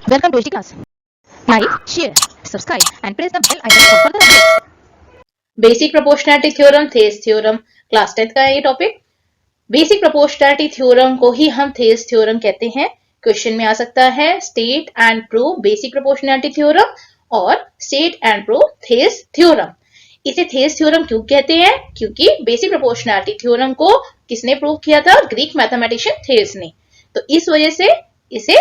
Welcome to HD class. Like, share, subscribe and press the bell icon for further updates. Basic proportionality theorem, थेस theorem, class 10 का है ये topic. Basic proportionality theorem को ही हम थेस theorem कहते हैं। Question में आ सकता है state and prove basic proportionality theorem और state and prove Thales theorem. इसे थेस थ्योरम क्यों कहते हैं? क्योंकि बेसिक प्रोपोर्शनैलिटी थ्योरम को किसने प्रूव किया था? ग्रीक मैथमेटिशियन थेस ने। तो इस वजह से इसे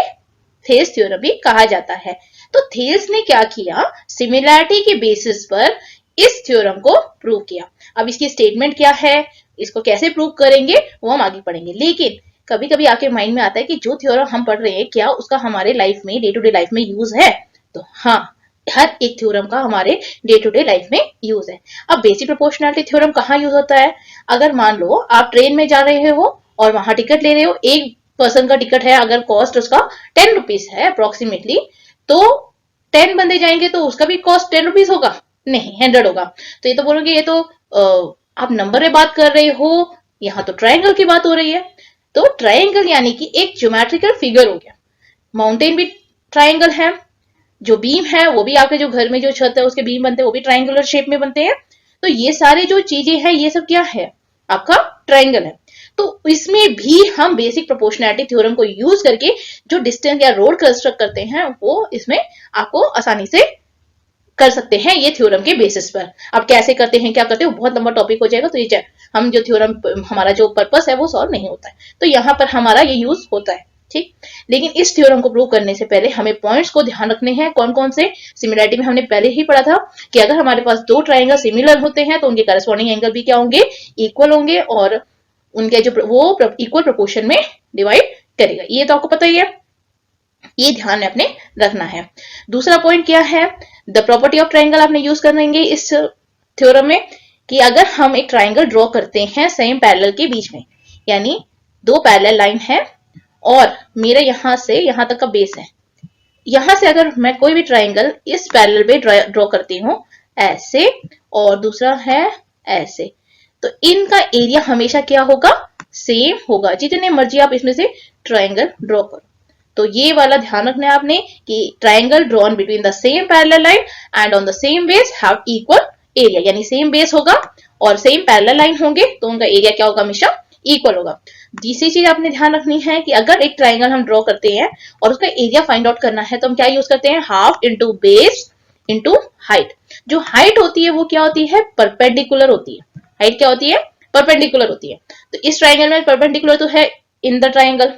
थेस थ्योरम भी कहा जाता है। तो थेस ने क्या किया? सिमिलैरिटी के बेसिस पर इस थ्योरम को प्रूव किया। अब इसकी स्टेटमेंट क्या है, इसको कैसे प्रूव करेंगे वो हम आगे पढ़ेंगे। लेकिन कभी कभी आपके माइंड में आता है कि जो थ्योरम हम पढ़ रहे हैं क्या उसका हमारे लाइफ में, डे टू डे लाइफ में यूज है? तो हाँ, हर एक थ्योरम का हमारे डे टू डे लाइफ में यूज है। अब बेसिक प्रोपोर्शनैलिटी थ्योरम कहाँ यूज होता है? अगर मान लो आप ट्रेन में जा रहे हो और वहां टिकट ले रहे हो, एक पर्सन का टिकट है, अगर कॉस्ट उसका 10 रुपीज है अप्रोक्सीमेटली, तो 10 बंदे जाएंगे तो उसका भी कॉस्ट 10 रुपीज होगा? नहीं, 100 होगा। तो ये तो बोलोगे ये तो आप नंबर में बात कर रहे हो, यहाँ तो ट्रायंगल की बात हो रही है। तो ट्रायंगल यानी कि एक ज्योमेट्रिकल फिगर हो गया। माउंटेन भी ट्रायंगल है, जो बीम है वो भी आपके जो घर में जो छत है उसके बीम बनते हैं वो भी ट्रायंगुलर शेप में बनते हैं। तो ये सारे जो चीजें हैं ये सब क्या है? आपका ट्रायंगल है। तो इसमें भी हम बेसिक प्रोपोर्शनैलिटी थ्योरम को यूज करके जो डिस्टेंस या रोड कंस्ट्रक्ट करते हैं वो इसमें आपको आसानी से कर सकते हैं ये थ्योरम के बेसिस पर। अब कैसे करते हैं, क्या करते हैं, बहुत लंबा टॉपिक हो जाएगा, तो ये हम जो थ्योरम हमारा जो पर्पस है वो सॉल्व नहीं होता है। तो यहाँ पर हमारा ये यूज होता है, ठीक। लेकिन इस थ्योरम को प्रूव करने से पहले हमें पॉइंट्स को ध्यान रखने हैं। कौन कौन से? सिमिलैरिटी में हमने पहले ही पढ़ा था कि अगर हमारे पास दो ट्राइंगल सिमिलर होते हैं तो उनके करस्पॉन्डिंग एंगल भी क्या होंगे? इक्वल होंगे, और उनके जो वो इक्वल प्रोपोर्शन में डिवाइड करेगा। ये तो आपको पता ही है, ये ध्यान में अपने रखना है। दूसरा पॉइंट क्या है? द प्रॉपर्टी ऑफ ट्राइंगल आपने यूज करेंगे इस थ्योरम में कि अगर हम एक ट्राइंगल ड्रॉ करते हैं सेम पैरेलल के बीच में, यानी दो पैरेलल लाइन है और मेरे यहां से यहां तक का बेस है, यहां से अगर मैं कोई भी ट्राइंगल इस पैरेलल पे ड्रॉ करती हूं ऐसे, और दूसरा है ऐसे, तो इनका एरिया हमेशा क्या होगा? सेम होगा, जितने मर्जी आप इसमें से ट्राइंगल ड्रॉ करो। तो ये वाला ध्यान रखना है आपने कि triangle drawn between the same parallel line and on the same base have equal area, यानी सेम बेस होगा और सेम पैरेलल लाइन होंगे तो उनका एरिया क्या होगा? हमेशा इक्वल होगा। तीसरी चीज आपने ध्यान रखनी है कि अगर एक ट्राइंगल हम ड्रॉ करते हैं और उसका एरिया फाइंड आउट करना है तो हम क्या यूज करते हैं? Half into base into height. जो हाइट होती है वो क्या होती है? परपेंडिकुलर होती है। हाइट क्या होती है? परपेंडिकुलर होती है। तो इस ट्राइंगल में परपेंडिकुलर तो है इन द ट्राइंगल,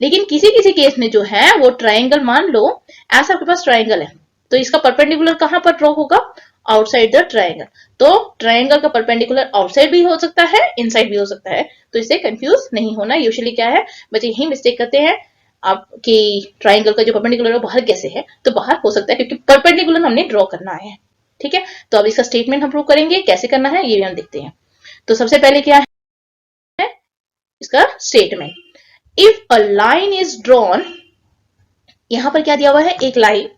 लेकिन किसी किसी केस में जो है वो ट्राइंगल, मान लो ऐसा आपके पास ट्राइंगल है तो इसका परपेंडिकुलर कहां पर ड्रॉ होगा? Outside the triangle. तो ट्राइंगल का परपेंडिकुलर आउटसाइड भी हो सकता है, इनसाइड भी हो सकता है, तो इससे कंफ्यूज नहीं होना। यूजुअली क्या है, बच्चे यही मिस्टेक करते हैं आपकी, ट्राइंगल का जो परपेंडिकुलर है बाहर कैसे है? तो बाहर हो सकता है क्योंकि परपेंडिकुलर हमने ड्रॉ करना है, ठीक है। तो अब इसका स्टेटमेंट हम प्रूव करेंगे, कैसे करना है ये भी हम देखते हैं। तो सबसे पहले क्या है इसका statement? If a line is drawn, यहां पर क्या दिया हुआ है? एक लाइन,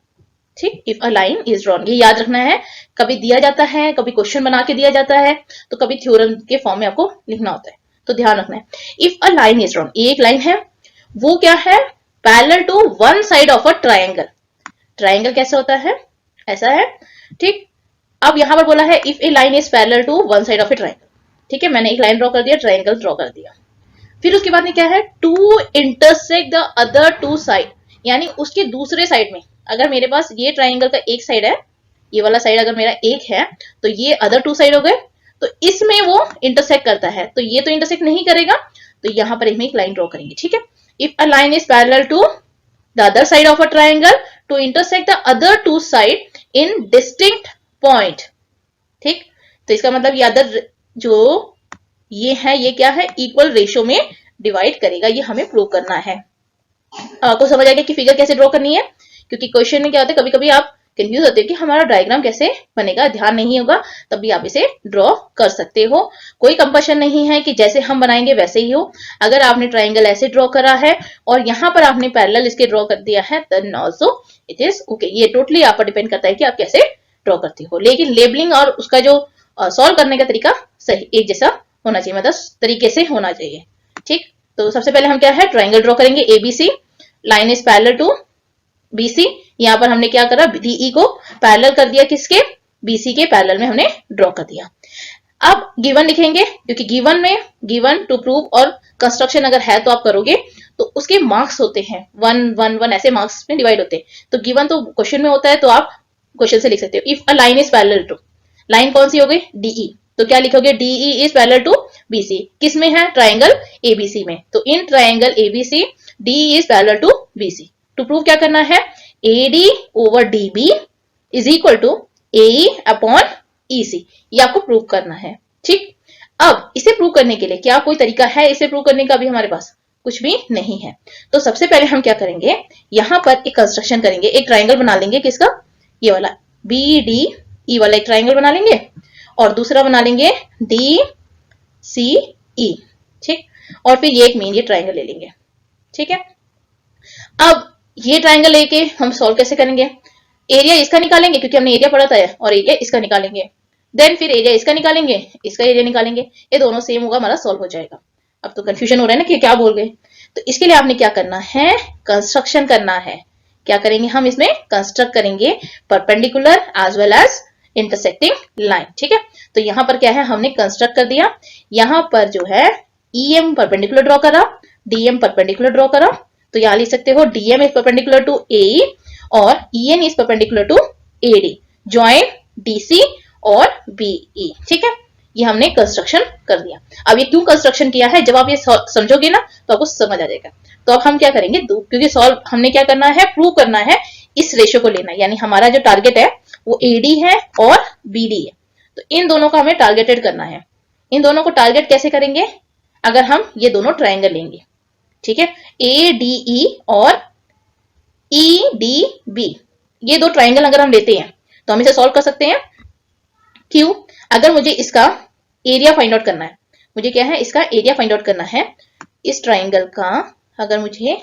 ठीक। If a line is drawn, ये याद रखना है, कभी दिया जाता है, कभी क्वेश्चन बना के दिया जाता है, तो कभी थ्योरम के फॉर्म में आपको लिखना होता है, तो ध्यान रखना है। If a line is drawn, ये एक लाइन है, वो क्या है? Parallel to one side of a triangle. Triangle कैसा होता है? ऐसा है, ठीक। अब यहां पर बोला है if a line is parallel to one side of a triangle, ठीक है। मैंने एक लाइन ड्रॉ कर दिया, ट्राइंगल ड्रॉ कर दिया। फिर उसके बाद में क्या है? To intersect the other two side, यानी उसके दूसरे साइड में, अगर मेरे पास ये ट्राइंगल का एक साइड है, ये वाला साइड अगर मेरा एक है तो ये अदर टू साइड हो गए, तो इसमें वो इंटरसेक्ट करता है, तो ये तो इंटरसेक्ट नहीं करेगा, तो यहां पर एक लाइन ड्रॉ करेंगे, ठीक है। If a line is parallel to the other side of a triangle to intersect the other two side in distinct point, ठीक। तो इसका मतलब ये अदर जो ये है, ये क्या है? इक्वल रेशियो में डिवाइड करेगा, ये हमें प्रूव करना है। आपको समझ आ गया कि फिगर कैसे ड्रॉ करनी है? क्योंकि क्वेश्चन में क्या होता है, कभी कभी आप कंफ्यूज होते हो कि हमारा डायग्राम कैसे बनेगा, ध्यान नहीं होगा, तब भी आप इसे ड्रॉ कर सकते हो। कोई कंपल्शन नहीं है कि जैसे हम बनाएंगे वैसे ही हो। अगर आपने ट्राइंगल ऐसे ड्रॉ करा है और यहाँ पर आपने पैरेलल इसके ड्रॉ कर दिया है, then also it is okay. ये टोटली आप पर डिपेंड करता है कि आप कैसे ड्रॉ करते हो, लेकिन लेबलिंग और उसका जो सॉल्व करने का तरीका सही एक जैसा होना चाहिए, मतलब तरीके से होना चाहिए, ठीक। तो सबसे पहले हम क्या है? ट्राइंगल ड्रॉ करेंगे ABC, line is parallel to BC, यहाँ पर हमने क्या करा, DE को पैरेलल कर दिया, किसके, BC के पैरेलल में हमने ड्रॉ कर दिया। अब गिवन लिखेंगे, क्योंकि गिवन में गिवन टू प्रूव और कंस्ट्रक्शन अगर है तो आप करोगे तो उसके मार्क्स होते हैं 1 1 1 ऐसे मार्क्स में डिवाइड होते हैं। तो गिवन तो क्वेश्चन में होता है, तो आप क्वेश्चन से लिख सकते हो। If a line is parallel to, line कौन सी हो गई, DE, तो क्या लिखोगे, DE is parallel to BC, किस में है, ट्राइंगल ABC में। तो in triangle ABC DE is parallel to BC। To prove क्या करना है, AD over DB is equal to AE upon EC, ये आपको प्रूव करना है। ठीक, अब इसे प्रूव करने के लिए क्या कोई तरीका है, इसे प्रूव करने का भी हमारे पास कुछ भी नहीं है। तो सबसे पहले हम क्या करेंगे, यहां पर एक कंस्ट्रक्शन करेंगे, एक ट्राइंगल बना लेंगे, किसका, ये वाला BDE वाला एक ट्राइंगल बना लेंगे, और दूसरा बना लेंगे DCE। ठीक, और फिर ये एक मेन ये ट्राइंगल ले लेंगे। ठीक है, अब ये ट्राइंगल लेके हम सॉल्व कैसे करेंगे, एरिया इसका निकालेंगे क्योंकि हमने एरिया पढ़ा था, और एरिया इसका निकालेंगे, देन फिर एरिया इसका निकालेंगे, इसका एरिया निकालेंगे, ये दोनों सेम होगा, हमारा सॉल्व हो जाएगा। अब तो कंफ्यूजन हो रहा है ना कि क्या बोल गए। तो इसके लिए आपने क्या करना है, कंस्ट्रक्शन करना है। क्या करेंगे हम, इसमें कंस्ट्रक्ट करेंगे perpendicular as well as intersecting line. ठीक है, तो यहां पर क्या है, हमने कंस्ट्रक्ट कर दिया। यहां पर जो है EM परपेंडिकुलर ड्रॉ करा, DM परपेंडिकुलर ड्रॉ करा, तो यहां लिख सकते हो DM is perpendicular to AE और EN is perpendicular to AD, join DC और BE। ठीक है, ये हमने कंस्ट्रक्शन कर दिया। अब ये क्यों कंस्ट्रक्शन किया है, जब आप ये समझोगे ना तो आपको समझ आ जाएगा। तो अब हम क्या करेंगे, क्योंकि सॉल्व हमने क्या करना है, प्रूव करना है, इस रेशियो को लेना है, यानी हमारा जो टारगेट है वो AD है और BD है, तो इन दोनों को हमें टारगेटेड करना है। इन दोनों को टारगेट कैसे करेंगे, अगर हम ये दोनों ट्राइंगल लेंगे, ठीक है, ADE और EDB, ये दो ट्राइंगल अगर हम लेते हैं तो हम इसे सॉल्व कर सकते हैं। क्यों, अगर मुझे इसका एरिया फाइंड आउट करना है, मुझे क्या है, इसका एरिया फाइंड आउट करना है, इस ट्राइंगल का अगर मुझे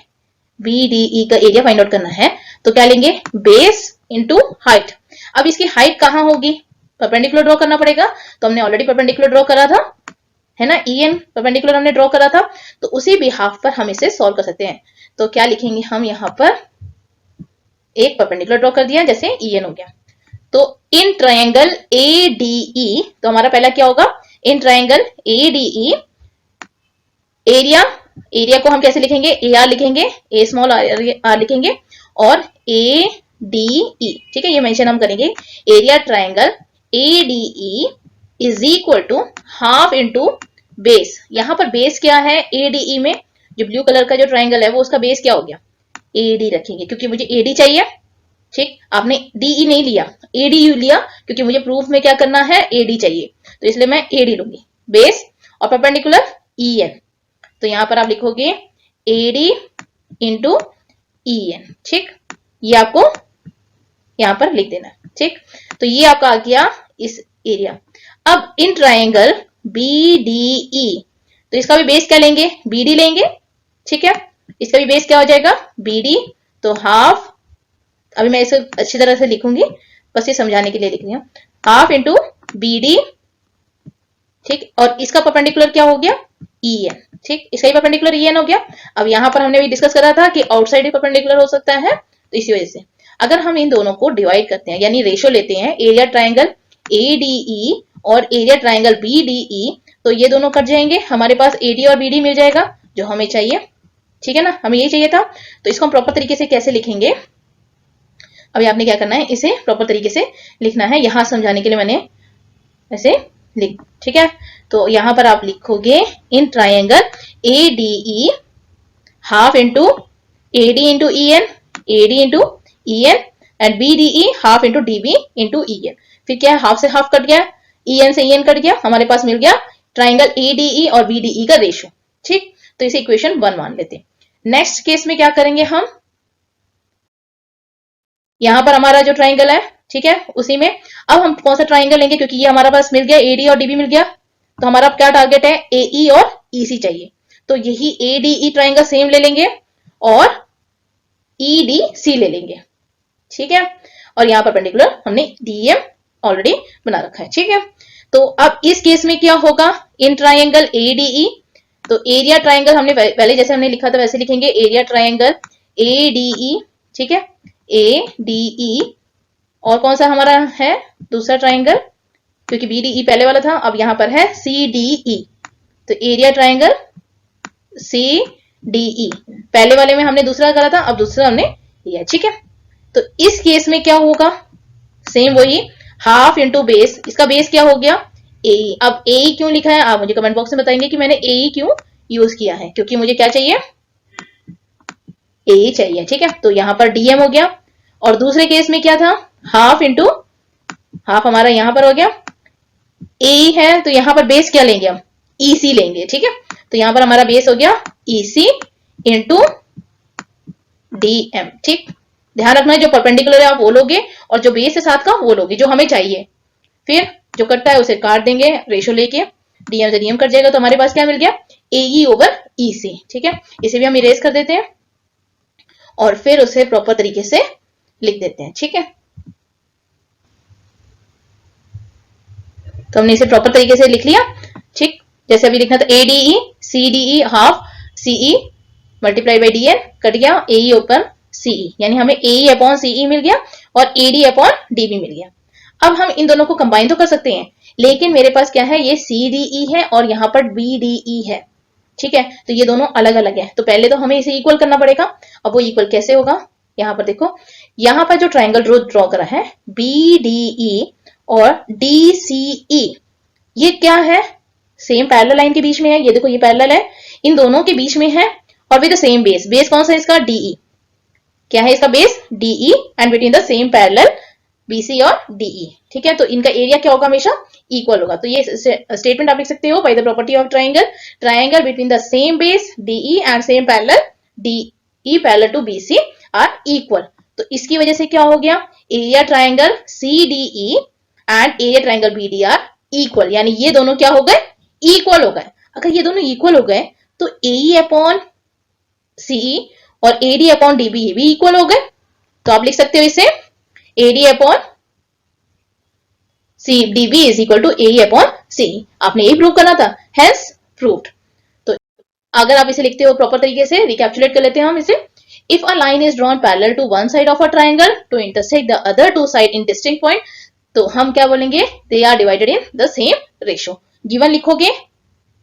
BDE का एरिया फाइंड आउट करना है तो क्या लेंगे, बेस इंटू हाइट। अब इसकी हाइट कहां होगी, परपेंडिकुलर ड्रॉ करना पड़ेगा, तो हमने ऑलरेडी परपेंडिकुलर ड्रॉ करा था, है ना, EN परपेंडिकुलर हमने ड्रॉ करा था, तो उसी बिहाफ पर हम इसे सॉल्व कर सकते हैं। तो क्या लिखेंगे हम, यहां पर एक परपेंडिकुलर ड्रॉ कर दिया, जैसे EN हो गया। तो इन ट्रायंगल ADE, तो हमारा पहला क्या होगा, इन ट्रायंगल ADE एरिया को हम कैसे लिखेंगे, AR लिखेंगे, A स्मॉल r लिखेंगे, और ADE। ठीक है, ये मेंशन हम करेंगे, area triangle ADE is equal to half into base. यहां पर बेस क्या है, ADE में जो ब्लू कलर का जो ट्रायंगल है वो उसका बेस क्या हो गया, AD रखेंगे, क्योंकि मुझे AD चाहिए। ठीक, आपने DE नहीं लिया, ADU लिया, क्योंकि मुझे प्रूफ में क्या करना है, AD चाहिए, तो इसलिए मैं AD लूंगी, बेस और परपेंडिकुलर EN। तो यहां पर आप लिखोगे AD इंटू EN। ठीक, ये आपको यहां पर लिख देना है। ठीक, तो ये आपका आ गया इस एरिया। अब इन ट्रायंगल BDE, तो इसका भी बेस क्या लेंगे, BD लेंगे। ठीक है, इसका भी बेस क्या हो जाएगा, BD, तो हाफ, अभी मैं इसे अच्छी तरह से लिखूंगी, बस ये समझाने के लिए लिख रही हूं, हाफ इंटू BD। ठीक, और इसका परपेंडिकुलर क्या हो गया, EN। ठीक, इसका ही परपेंडिकुलर EN हो गया। अब यहां पर हमने भी डिस्कस करा था कि आउटसाइड ही परपेंडिकुलर हो सकता है, तो इसी वजह से अगर हम इन दोनों को डिवाइड करते हैं, यानी रेशियो लेते हैं, एरिया ट्रायंगल ADE और एरिया ट्रायंगल BDE, तो ये दोनों कट जाएंगे, हमारे पास AD और BD मिल जाएगा जो हमें चाहिए। ठीक है ना, हमें यही चाहिए था। तो इसको हम प्रॉपर तरीके से कैसे लिखेंगे, अभी आपने क्या करना है, इसे प्रॉपर तरीके से लिखना है, यहां समझाने के लिए मैंने ऐसे लिख। ठीक है, तो यहां पर आप लिखोगे in triangle ADE half into AD into EN, AD into EN, and BDE half into DB into EN। फिर क्या है, हाफ से हाफ कट गया, EN से EN कट गया, हमारे पास मिल गया ट्रायंगल ADE और BDE का रेशियो। ठीक, तो इसे इक्वेशन 1 मान लेते हैं। नेक्स्ट केस में क्या करेंगे हम, यहां पर हमारा जो ट्राइंगल है, ठीक है, उसी में अब हम कौन सा ट्राइंगल लेंगे, क्योंकि ये हमारा पास मिल गया AD और DB मिल गया, तो हमारा क्या टारगेट है, AE और EC चाहिए, तो यही ADE ट्राइंगल सेम ले लेंगे और EDC ले लेंगे। ठीक है, और यहाँ पर परपेंडिकुलर हमने DM ऑलरेडी बना रखा है। ठीक है, तो अब इस केस में क्या होगा, इन ट्राइंगल ADE, तो एरिया ट्राइंगल हमने पहले जैसे हमने लिखा था वैसे लिखेंगे, एरिया ट्राइंगल ADE। ठीक है, ADE, और कौन सा हमारा है दूसरा ट्राइंगल, क्योंकि BDE पहले वाला था, अब यहां पर है CDE, तो एरिया ट्राइंगल CDE, पहले वाले में हमने दूसरा करा था, अब दूसरा हमने लिया, ठीक है। तो इस केस में क्या होगा, सेम वही, हाफ इंटू बेस, इसका बेस क्या हो गया AE। अब AE क्यों लिखा है आप मुझे कमेंट बॉक्स में बताएंगे कि मैंने AE क्यों यूज किया है, क्योंकि मुझे क्या चाहिए, AE चाहिए, ठीक है। तो यहां पर DM हो गया, और दूसरे केस में क्या था, हाफ इंटू हाफ हमारा यहां पर हो गया, AE है तो यहां पर बेस क्या लेंगे हम, EC लेंगे, ठीक है। तो यहां पर हमारा बेस हो गया EC इंटू DM, ठीक। ध्यान रखना है जो परपेंडिकुलर है आप वो लोगे, और जो बेस है साथ का वो लोगे जो हमें चाहिए। फिर जो कटता है उसे काट देंगे रेशो लेके, DM से DM कट जाएगा, तो हमारे पास क्या मिल गया, AE ओवर EC, ठीक है। इसे भी हम इरेज कर देते हैं और फिर उसे प्रॉपर तरीके से लिख देते हैं, ठीक है। तो हमने इसे प्रॉपर तरीके से लिख लिया, ठीक। जैसे अभी लिखना था ADE CDE half CE multiply by DN, cut गया AE ओपन CE, यानी हमें AE अपॉन CE मिल गया और AD अपॉन DB मिल गया। अब हम इन दोनों को कंबाइन तो कर सकते हैं, लेकिन मेरे पास क्या है, ये CDE है और यहाँ पर BDE है, ठीक है। तो ये दोनों अलग अलग है, तो पहले तो हमें इसे इक्वल करना पड़ेगा। अब वो इक्वल कैसे होगा, यहाँ पर देखो, यहाँ पर जो ट्राइंगल ड्रॉ करा है BDE और DCE, ये क्या है, सेम पैरेलल लाइन के बीच में है, ये देखो ये पैरेलल है, इन दोनों के बीच में है, और with the same base, base कौन सा है इसका, DE, क्या है इसका base DE, and between the same parallel BC और DE, ठीक है। तो इनका एरिया क्या होगा, हमेशा इक्वल होगा। तो ये स्टेटमेंट आप लिख सकते हो, by the property of triangle, triangle between the same base DE and same parallel DE parallel to BC are equal. तो इसकी वजह से क्या हो गया, area triangle CDE and area triangle BD are equal, यानी ये दोनों क्या हो गए, इक्वल हो गए। अगर ये दोनों इक्वल हो गए तो AE अपॉन CE और AD अपॉन DB ये भी इक्वल हो गए। तो आप लिख सकते हो इसे AD upon DB is equal to AE upon CE। आपने यही प्रूव करना था, हेंस प्रूव्ड। तो अगर आप इसे लिखते हो प्रॉपर तरीके से, रिकैप्चुलेट कर लेते हैं हम इसे, if a line is drawn parallel to one side of a triangle to intersect the other two side in distinct point, तो हम क्या बोलेंगे, they are divided in the same ratio. Given लिखोगे,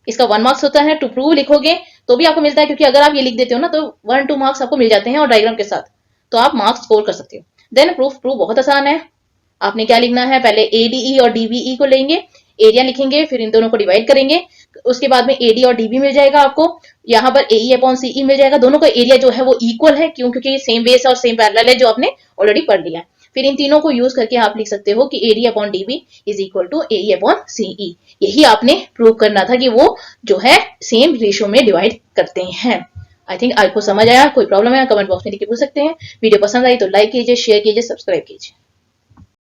इसका 1 मार्क्स होता है, टू प्रूव लिखोगे तो भी आपको मिलता है, क्योंकि अगर आप ये लिख देते हो ना तो 1-2 मार्क्स आपको मिल जाते हैं, और डायग्राम के साथ तो आप मार्क्स स्कोर कर सकते हो। देन प्रूफ बहुत आसान है, आपने क्या लिखना है, पहले ADE और DBE को लेंगे, एरिया लिखेंगे, फिर इन दोनों को डिवाइड करेंगे, उसके बाद में AD और DB मिल जाएगा आपको, यहाँ पर AE अपॉन CE मिल जाएगा, दोनों का एरिया जो है वो इक्वल है, क्यों, क्योंकि सेम बेस और सेम पैरेलल है जो आपने ऑलरेडी पढ़ लिया। फिर इन तीनों को यूज करके आप लिख सकते हो कि AD upon DB is equal to AE upon CE। यही आपने प्रूव करना था कि वो जो है सेम रेशियो में डिवाइड करते हैं। आई थिंक आपको समझ आया, कोई प्रॉब्लम है कमेंट बॉक्स में लिख के पूछ सकते हैं। वीडियो पसंद आई तो लाइक कीजिए, शेयर कीजिए, सब्सक्राइब कीजिए।